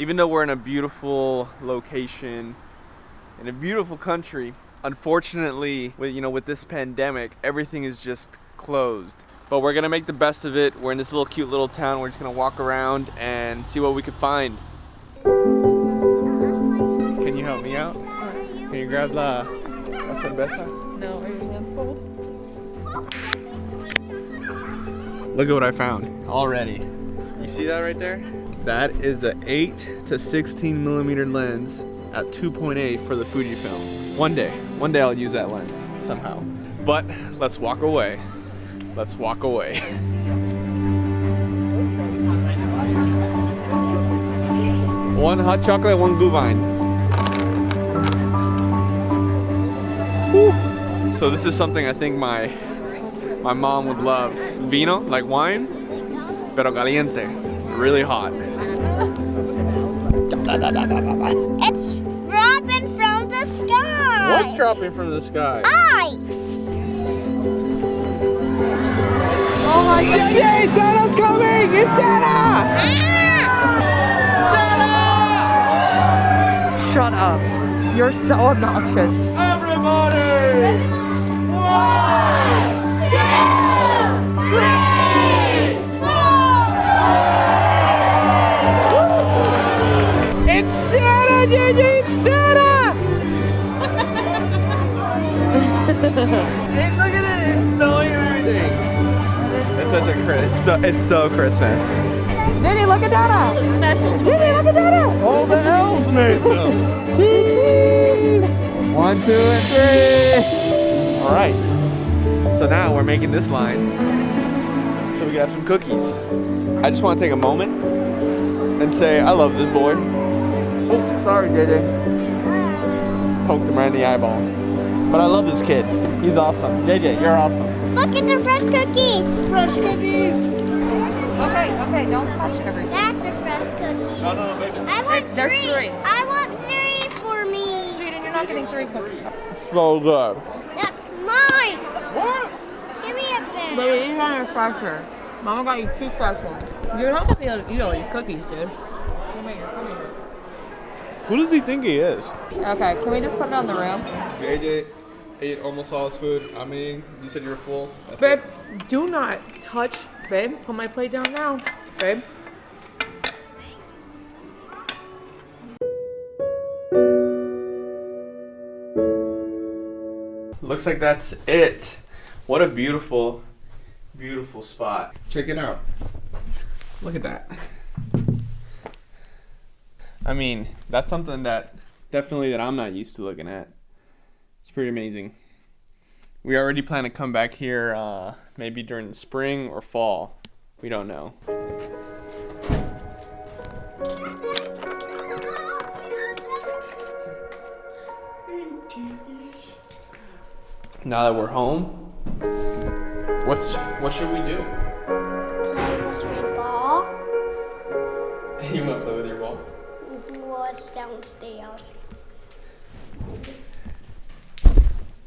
Even though we're in a beautiful location, in a beautiful country, unfortunately, with this pandemic, everything is just closed. But we're gonna make the best of it. We're in this little cute little town. We're just gonna walk around and see what we can find. Can you help me out? Can you grab the cerveza? No, are your hands cold? Look at what I found already. You see that right there? That is an 8 to 16 millimeter lens at 2.8 for the Fujifilm. One day I'll use that lens somehow. But let's walk away. Let's walk away. One hot chocolate, one Glühwein. Woo. So this is something I think my mom would love. Vino, like wine, pero caliente, really hot. It's dropping from the sky. What's dropping from the sky? Ice. Oh my God! Yay! Santa's coming! It's Santa! Ah! Santa! Shut up. You're so obnoxious. Everybody! 1, 2, 3, 4! It's Santa, JJ! It's Santa! Hey, look at it! It's snowing and everything. It's such a it's so Christmas. Diddy, look at Dada. Special Diddy, look at Dada. All the elves made them. Cheese! 1, 2, and 3. All right. So now we're making this line so we can have some cookies. I just want to take a moment and say I love this boy. Oh, sorry, JJ. Poked him right in the eyeball. But I love this kid. He's awesome. JJ, you're awesome. Look at the fresh cookies. Fresh cookies. Okay, don't touch everything. That's the fresh cookie. No, baby. I want There's 3. three. I want 3 for me. Jaden, you're not getting 3 cookies. So good. That's mine. What? Give me a bit. Baby, these are your fresher. Mama got you 2 fresh ones. You're not gonna be able to eat all these cookies, dude. Come here. Who does he think he is? Okay, can we just put it on the room? JJ ate almost all his food. I'm eating. You said you were full. That's Babe, do not touch. Babe, put my plate down now. Babe. Looks like that's it. What a beautiful, beautiful spot. Check it out. Look at that. I mean, that's something that I'm not used to looking at. It's pretty amazing. We already plan to come back here maybe during the spring or fall. We don't know. Now that we're home, what should we do? Play with my ball. You want to play with your ball? Well, it's downstairs.